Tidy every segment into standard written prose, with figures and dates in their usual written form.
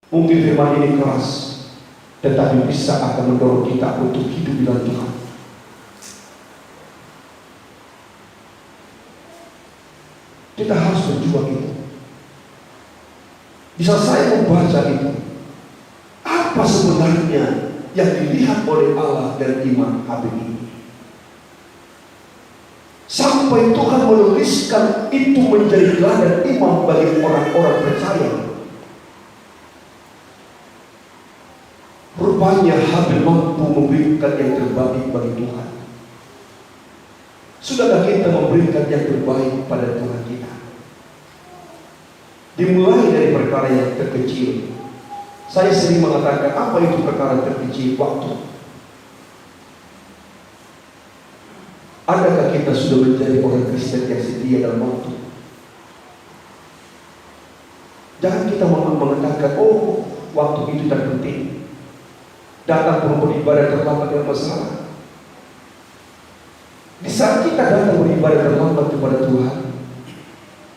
Mungkin firman ini keras, tetapi bisa akan mendorong kita untuk hidup di dalam Tuhan. Kita harus berjuang itu. Bisa saya membaca itu, apa sebenarnya yang dilihat oleh Allah dan iman Habib ini, sampai Tuhan menuliskan itu menjadi teladan iman bagi orang-orang percaya. Rupanya Habib mampu memberikan yang terbaik bagi Tuhan. Sudahlah kita memberikan yang terbaik pada Tuhan kita. Dimulai dari perkara yang terkecil. Saya sering mengatakan, apa itu perkara terkecil? Waktu. Adakah kita sudah menjadi orang Kristen yang setia dalam waktu? Jangan kita mengatakan, oh, waktu itu tak penting. Datang perlu beribadah terlambat dengan masalah. Di saat kita datang beribadah terlambat kepada Tuhan,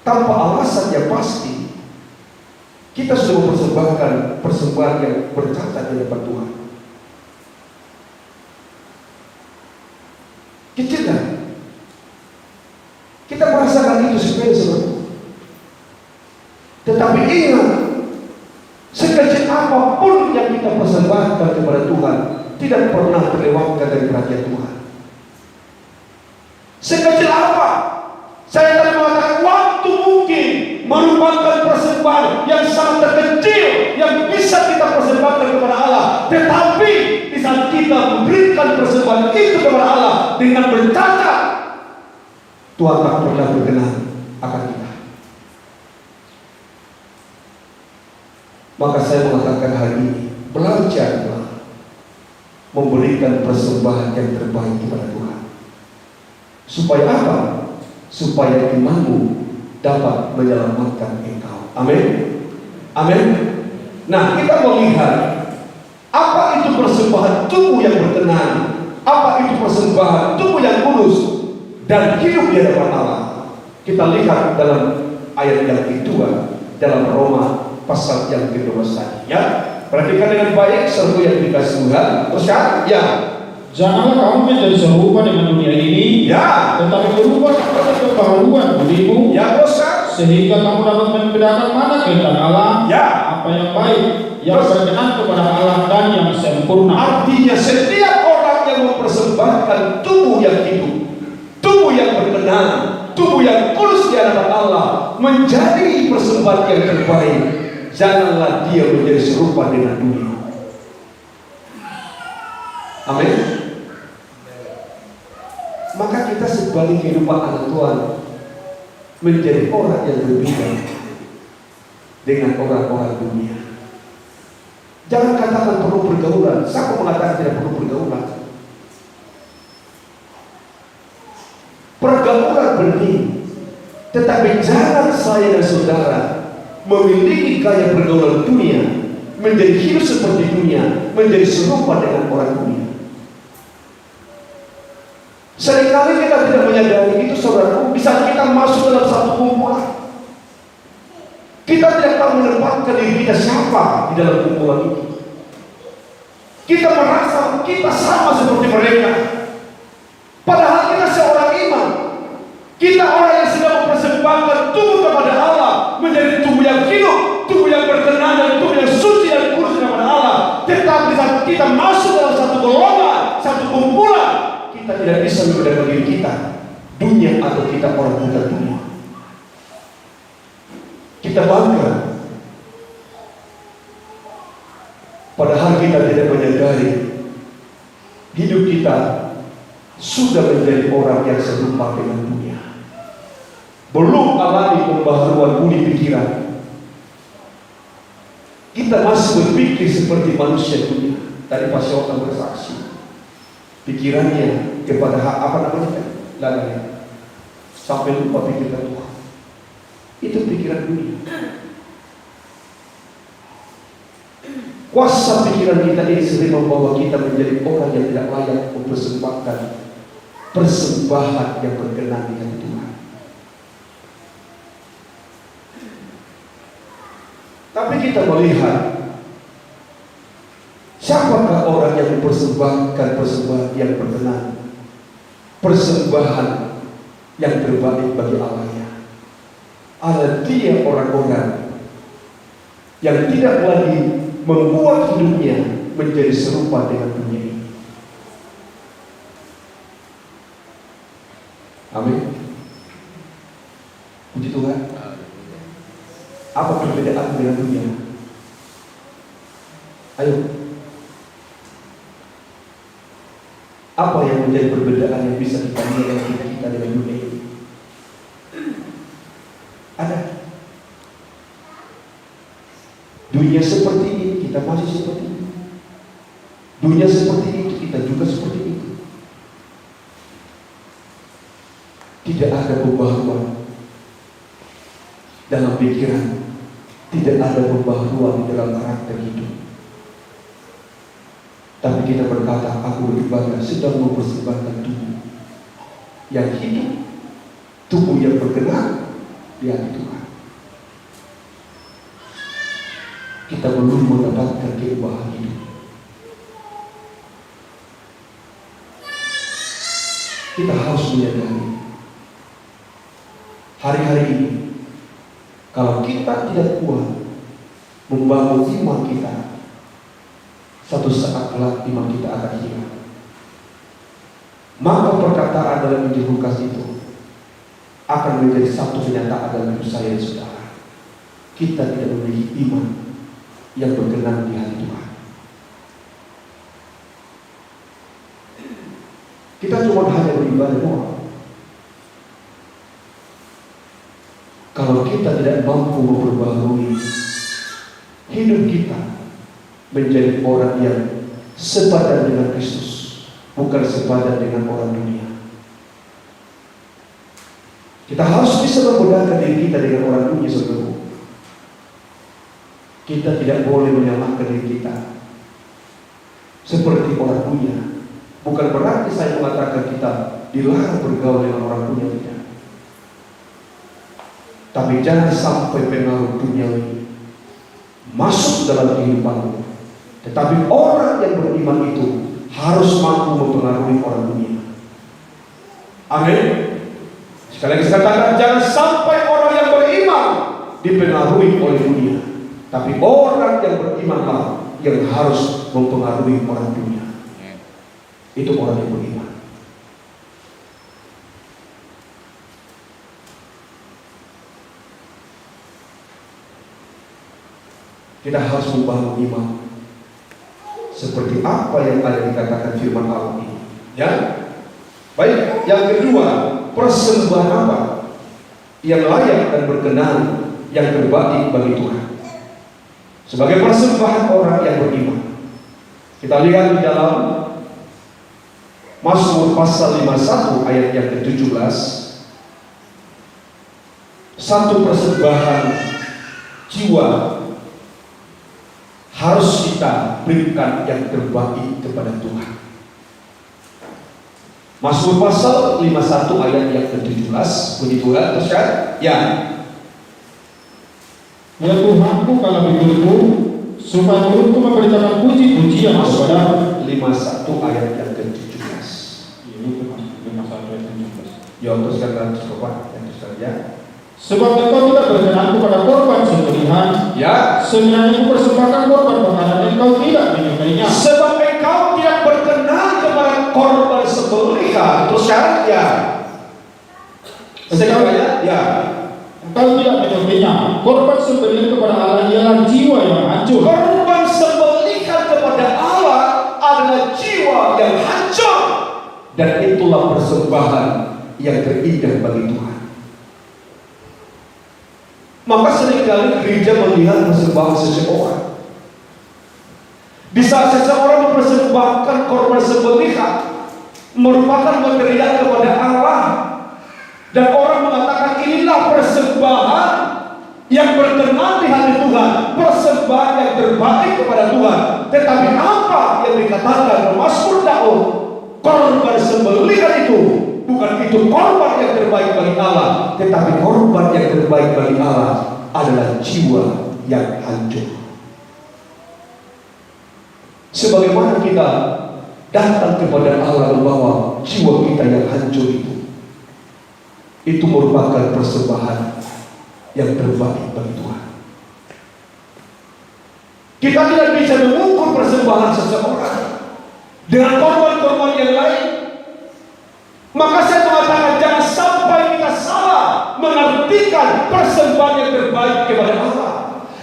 tanpa alasan yang pasti, kita sudah mempersembahkan persembahan yang bercacat di hadapan Tuhan. Kecil kan? Kita merasakan itu sepele. Tetapi ingat, sekecil apapun yang kita persembahkan kepada Tuhan, tidak pernah terlewatkan dari perhatian Tuhan. Sekecil apa? Saya tadi mengatakan waktu mungkin merupakan persembahan yang sangat terkecil yang bisa kita persembahkan kepada Allah. Tetapi di saat kita memberikan persembahan itu kepada Allah dengan bercacat, Tuhan tak pernah berkenan akan kita. Maka saya mengatakan hari ini, belajarlah memberikan persembahan yang terbaik kepada Tuhan. Supaya apa? Supaya imanmu dapat menyelamatkan engkau. Amin. Amin. Nah, kita melihat apa itu persembahan tubuh yang berkenan, apa itu persembahan tubuh yang kudus dan hidup di hadapan Allah. Kita lihat dalam ayat yang kedua dalam Roma pasal yang ke-12 tadi, ya. Perhatikan dengan baik seru yang dikasih Tuhan. Terus ya. Janganlah kamu menjadi serupa dengan dunia ini, Ya. tetapi berubah kepada kebaharuan budimu, Ya, bosan. sehingga kamu dapat membedakan mana kehendak Allah, Ya. apa yang baik, yang berkenan kepada Allah dan yang sempurna. Artinya setiap orang yang mempersembahkan tubuh yang hidup, tubuh yang berkenan, tubuh yang kudus di hadapan Allah, menjadi persembahan yang terbaik. Janganlah dia menjadi serupa dengan dunia. Amin. Maka kita sebagai kehidupan anak Tuhan menjadi orang yang berbeda dengan orang-orang dunia. Jangan katakan perlu pergaulan. Siapa mengatakan tidak perlu pergaulan? Pergaulan penting, tetapi jangan saya dan saudara memiliki gaya pergaulan dunia, menjadi hidup seperti dunia, menjadi serupa dengan orang dunia. Seringkali kita tidak menyadari itu, saudara. Bisa kita masuk dalam satu kumpulan, kita tidak tahu menempatkan diri kita siapa di dalam kumpulan ini. Kita merasa kita sama seperti mereka, padahal kita seorang iman. Kita orang yang sedang mempersembahkan tubuh kepada Allah, menjadi tubuh yang hidup, tubuh yang berkenan dan tubuh yang suci dan kudus kepada Allah. Tetapi saat kita masuk dalam satu golongan, satu kumpulan, kita tidak bisa membedakan diri kita dunia atau kita orang bukan dunia. Kita bangga, padahal kita tidak menyadari hidup kita sudah menjadi orang yang serupa dengan dunia. Belum alami pembaharuan budi pikiran, kita masih berpikir seperti manusia dunia. Tadi Pak Syawatan bersaksi, pikirannya kepada apa namanya, lalai, sampai lupa pikirkan Tuhan. Itu pikiran dunia. Kuasa pikiran kita ini sering membawa kita menjadi orang yang tidak layak mempersembahkan persembahan yang berkenan di hati Tuhan. Tapi kita melihat mempersembahkan persembahan yang berkenan, persembahan yang terbaik bagi Allahnya. Ada dia orang-orang yang tidak lagi membuat hidupnya menjadi serupa dengan dunia ini. Amin. Puji Tuhan. Apa perbedaan dengan dunia? Ayo. Apa yang menjadi perbedaan yang bisa kita lihat kita dengan dunia ini? Ada. Dunia seperti ini, kita masih seperti ini. Dunia seperti itu, kita juga seperti itu. Tidak ada pembaharuan dalam pikiran, tidak ada pembaharuan di dalam karakter hidup. Tapi kita berkata, aku beribadah sedang mempersembahkan tubuh yang hidup, tubuh yang berkenan di hati Tuhan. Kita belum mendapatkan keubahan hidup. Kita harus menyadari hari-hari ini, kalau kita tidak kuat membangun iman kita, satu saat kelak iman kita akan hilang. Maka perkataan dalam Injil Lukas itu akan menjadi satu kenyataan dalam hidup saya dan saudara. Kita tidak memiliki iman yang berkenan di hati Tuhan. Kita cuma hanya beribadah doang. Kalau kita tidak mampu memperbaharui hidup kita menjadi orang yang sepadan dengan Kristus, bukan sepadan dengan orang dunia. Kita harus bisa membedakan diri kita dengan orang dunia, saudara. Kita tidak boleh menyamakan diri kita seperti orang dunia. Bukan berarti saya mengatakan kita dilarang bergaul dengan orang dunia, tidak. Tapi jangan sampai pengaruh duniawi masuk dalam kehidupanmu. Tetapi orang yang beriman itu harus mampu mempengaruhi orang dunia. Amin. Sekali lagi saya katakan, jangan sampai orang yang beriman dipengaruhi oleh dunia. Tapi orang yang beriman yang harus mempengaruhi orang dunia. Itu orang yang beriman. Kita harus membangun iman seperti apa yang ada dikatakan firman Allah ini. Ya, baik. Yang kedua, persembahan apa yang layak dan berkenan, yang terbaik bagi Tuhan sebagai persembahan orang yang beriman. Kita lihat di dalam Mazmur pasal 51 ayat yang ke-17. Satu persembahan jiwa harus kita berikan yang terbaik kepada Tuhan. Mazmur pasal 51 ayat yang ke-17. Puji Tuhan, terus kan? Ya. Ya Tuhanku, kalau hidupku, supaya mulutku memberitakan puji-pujian kepada 51 ayat yang ke-17. Ini itu Mas, 51 ayat 17. Ya, teruskan dalam Bapak, yang teruskan ya. Sebab engkau tidak berkenan kepada korban sembelihan, Ya. sebenarnya persembahkan korban makanan engkau tidak menyukainya. Sebab engkau tidak berkenan kepada korban sembelihan. Terus syaratnya. Sebenarnya, ya. Engkau tidak menyukainya. Korban sembelihan kepada Allah ialah jiwa yang hancur. Korban sembelihan kepada Allah adalah jiwa yang hancur. Dan itulah persembahan yang terindah bagi Tuhan. Maka seringkali gereja melihat persembahan seseorang. Di saat seseorang mempersembahkan korban sembelihan, merupakan material kepada Allah, dan orang mengatakan inilah persembahan yang berkenan di hati Tuhan, persembahan yang terbaik kepada Tuhan. Tetapi apa yang dikatakan dalam Mazmur Daud? Korban sembelihan itu bukan itu korban yang terbaik bagi Allah, tetapi korban yang terbaik bagi Allah adalah jiwa yang hancur. Sebagaimana kita datang kepada Allah membawa jiwa kita yang hancur itu merupakan persembahan yang terbaik bagi Tuhan. Kita tidak bisa mengukur persembahan seseorang dengan korban-korban yang lain. Maka saya mengatakan jangan sampai kita salah mengartikan persembahan yang terbaik kepada Allah.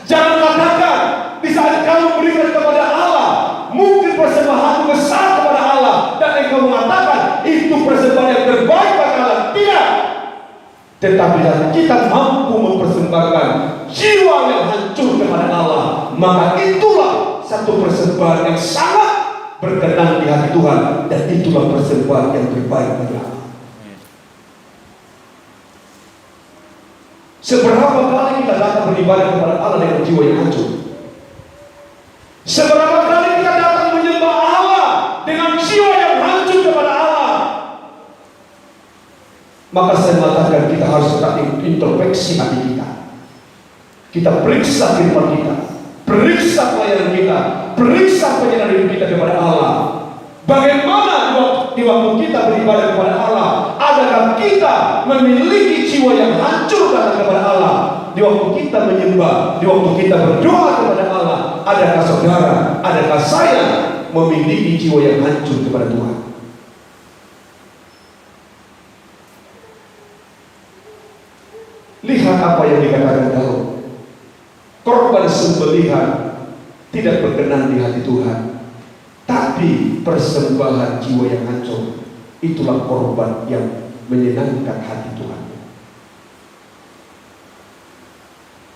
Jangan katakan di saat kamu berikan kepada Allah, mungkin persembahan besar kepada Allah, dan engkau mengatakan itu persembahan yang terbaik bagi Allah. Tidak. Tetapi kita mampu mempersembahkan jiwa yang hancur kepada Allah, maka itulah satu persembahan yang sangat berkenan di hati Tuhan, dan itulah persembahan yang terbaik bagi Allah. Seberapa kali kita datang beribadah kepada Allah dengan jiwa yang hancur? Seberapa kali kita datang menyembah Allah dengan jiwa yang hancur kepada Allah? Maka saya mengatakan kita harus tetap introspeksi hati kita. Kita periksa firman kita, periksa pelayanan kita, periksa penyerahan hidup kita kepada Allah. Bagaimana di waktu kita beribadah kepada Allah, adakah kita memiliki jiwa yang hancur kepada Allah? Di waktu kita menyembah, di waktu kita berdoa kepada Allah, adakah saudara, adakah saya memiliki jiwa yang hancur kepada Tuhan? Lihat apa yang dikatakan Daud. Korban sembelihan tidak berkenan di hati Tuhan, tapi persembahan jiwa yang hancur itulah korban yang menyenangkan hati Tuhan.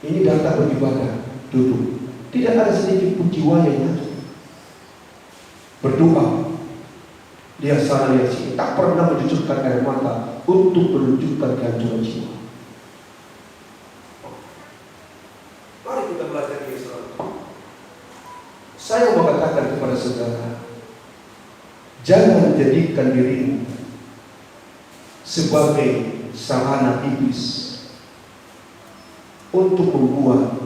Ini datang beribadah, duduk, tidak ada sedikit pun jiwa yang hancur. Berdoa, lihat sana lihat sini, tak pernah mencucurkan air mata untuk menunjukkan kehancuran jiwa. Mari kita belajar ini selalu. Saya mau katakan kepada saudara, jangan jadikan dirimu sebagai sarana iblis untuk membuat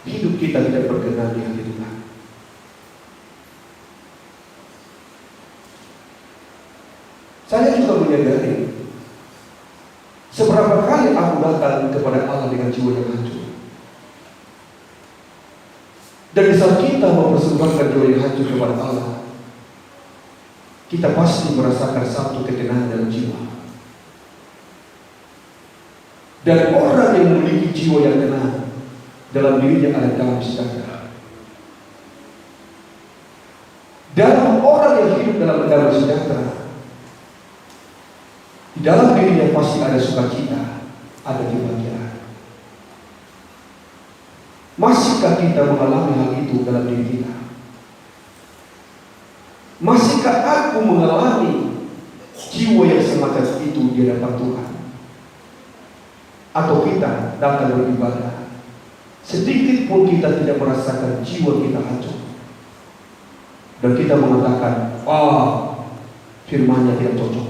hidup kita tidak berkenan di hati Tuhan. Saya juga menyadari seberapa kali aku datang kepada Allah dengan jiwa yang hancur. Dan di saat kita mempersembahkan jiwa yang hancur kepada Allah, kita pasti merasakan satu ketenangan dalam jiwa. Dan orang yang memiliki jiwa yang tenang, dalam dirinya ada damai sejahtera. Dalam orang yang hidup dalam damai sejahtera, di dalam dirinya pasti ada sukacita, ada kebahagiaan. Masihkah kita mengalami hal itu dalam diri kita? Masihkah aku mengalami jiwa yang semacam itu di hadapan Tuhan? Atau kita datang beribadah, sedikit pun kita tidak merasakan jiwa kita hancur, dan kita mengatakan, firman-Nya tidak cocok,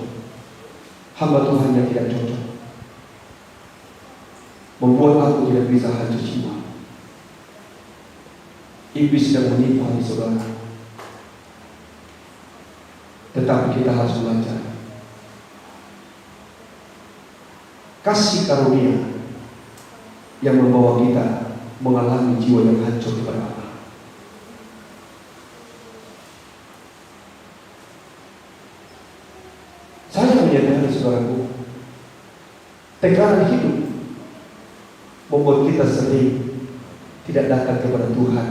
hamba Tuhan yang tidak cocok, membuat aku tidak bisa hancur jiwa. Iblis sedang menipu hati saudara. Tetapi kita harus belajar kasih karunia yang membawa kita mengalami jiwa yang hancur kepada Allah. Saya menyadari saudaraku, tekanan hidup membuat kita sering tidak datang kepada Tuhan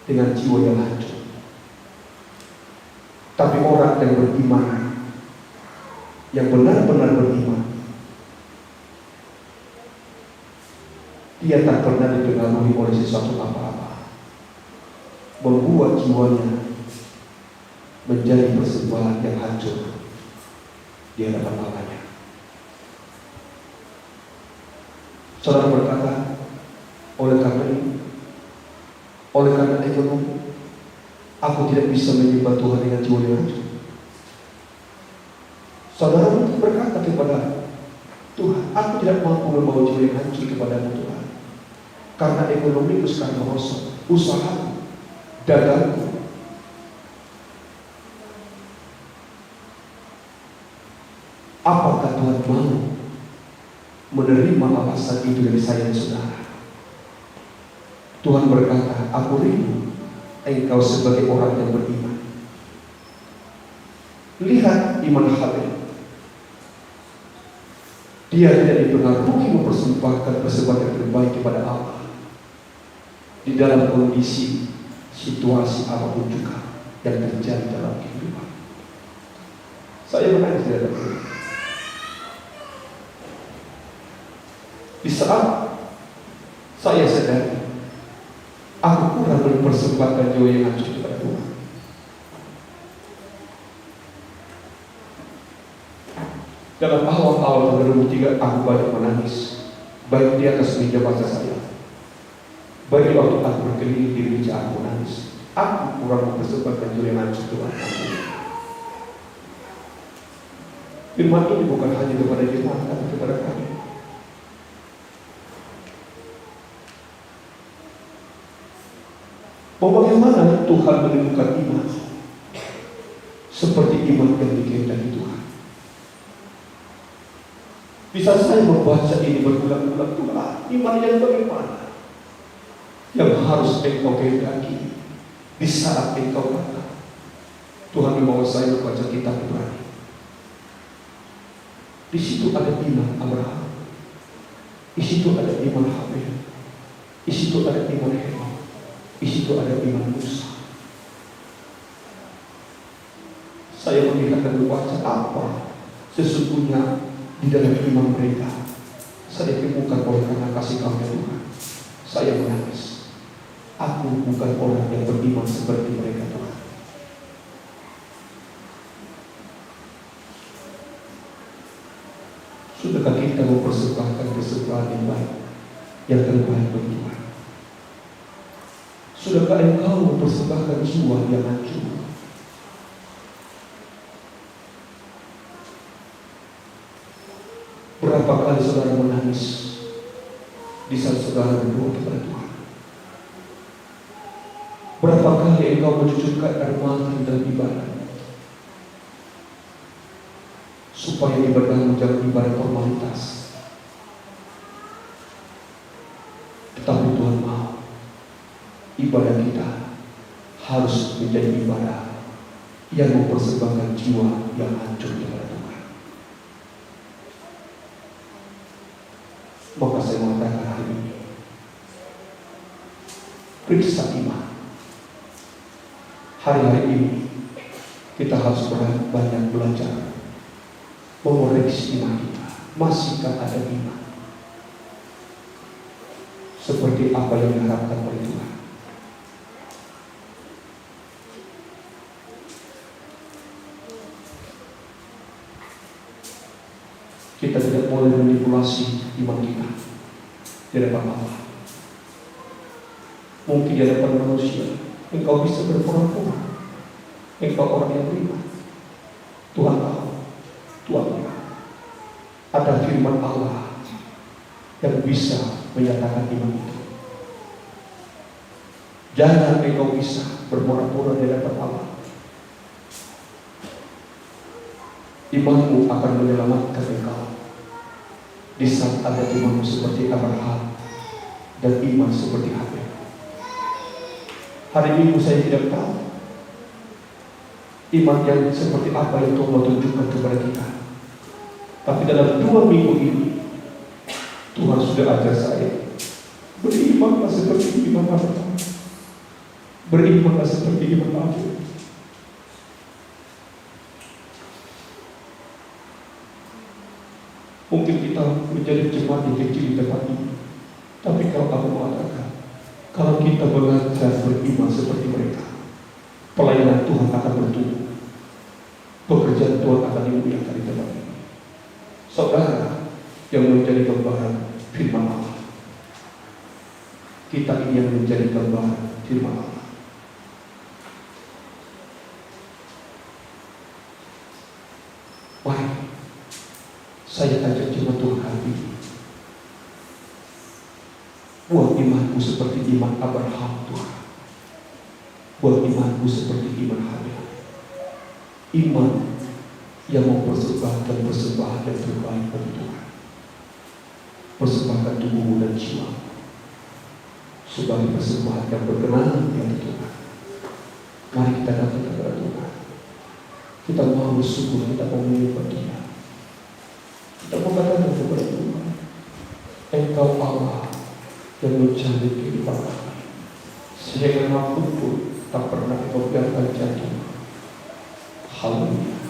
dengan jiwa yang hancur. Tapi orang yang beriman, yang benar-benar beriman, dia tak pernah dipengaruhi oleh sesuatu apa-apa, membuat jiwanya menjadi persembahan yang hancur di hadapan Allah-Nya. Saudara berkata, oleh karena ekonomi, aku tidak bisa menyembah Tuhan dengan jiwa yang hancur. Saudara mungkin berkata kepada Tuhan, aku tidak mampu membawa jiwa yang hancur kepadamu Tuhan, karena ekonomiku sekarang merosot, usaha, dagangku. apakah Tuhan mau menerima alasan itu dari saya dan saudara? Tuhan berkata, aku rindu engkau sebagai orang yang beriman. Lihat iman Habel. Dia tidak dipengaruhi mempersembahkan persembahan yang terbaik kepada Allah di dalam kondisi situasi apapun juga yang terjadi dalam kehidupan. Saya menangis di dalam hati. Di saat saya sadari aku kurang mempersembahkan jiwa yang hancur kepada Tuhan. Dalam awal-awal tahun 2003 aku banyak menangis, baik di atas meja baca saya, baik waktu aku berkeliling di meja aku menangis. Aku kurang mempersembahkan jiwa yang hancur Tuhan. Firman ini bukan hanya kepada jemaat, tapi kepada kami. Bagaimana Tuhan menemukan iman seperti iman yang dikehendaki Tuhan? Bisa saya membaca ini berulang-ulang, Tuhan, iman yang bagaimana yang harus engkau kehendaki di saat engkau datang. Tuhan membawa saya membaca kitab Ibrani. Di situ ada iman Abraham, di situ ada iman Habel, di situ ada iman Henok, di situ ada iman Musa. Saya melihat dan membaca apa sesungguhnya di dalam iman mereka. Saya temukan oleh karena kasih karunia Tuhan. Saya menangis. Aku bukan orang yang beriman seperti mereka, Tuhan. Sudahkah kita mempersembahkan persembahan yang baik, yang terbaik bagi Tuhan? Sudahkah engkau mempersembahkan jiwa yang hancur? Berapa kali saudara menangis di saat saudara berdoa kepada Tuhan? Berapa kali engkau mencucurkan air mata dalam ibadah supaya ibadahmu jangan ibadah formalitas, tetapi Tuhan mau ibadah kita harus menjadi ibadah yang mempersembahkan jiwa yang hancur kepada Tuhan. Maka saya mengatakan hari ini, periksa iman. Hari-hari ini kita harus banyak belajar mengoreksi iman kita. Masihkah ada iman seperti apa yang diharapkan oleh Tuhan? Kita tidak boleh manipulasi iman kita di hadapan Allah. Mungkin di hadapan manusia engkau bisa berpura-pura engkau orang yang beriman. Tuhan tahu, Tuhan tahu. Ada firman Allah yang bisa menyatakan iman itu. Jangan engkau bisa berpura-pura di hadapan Allah. Imanmu akan menyelamatkan engkau di saat ada imanmu seperti Abraham dan iman seperti Habel. Hari Minggu saya tidak tahu iman yang seperti apa yang Tuhan mau tunjukkan kepada kita. Tapi dalam 2 minggu ini Tuhan sudah ajar saya, berimanlah seperti iman Abraham, berimanlah seperti iman Habel. Mungkin kita menjadi jemaat yang kecil di tempat ini, tapi kalau aku mengatakan, kalau kita belajar beriman seperti mereka, pelayanan Tuhan akan bertumbuh, pekerjaan Tuhan akan dimuliakan di tempat ini. Saudara yang menjadi gambaran firman Allah, kita ini yang menjadi gambaran firman Allah. Baik, saya ajak jemaat Tuhan hari ini, buat imanku seperti iman Abraham, Tuhan. Buat imanku seperti iman Habel. Iman yang mempersembahkan persembahan yang terbaik bagi Tuhan. Persembahkan tubuh dan jiwa sebagai persembahan yang berkenan di hati Tuhan. Mari kita datang kepada Tuhan. Kita mau bersyukur, kita mau menyembah Dia. Kita mau katakan kepada Tuhan, Engkau Allah yang mencari kehidupan kami, sehingga apapun pun tak pernah Engkau biarkan jatuh. Haleluya.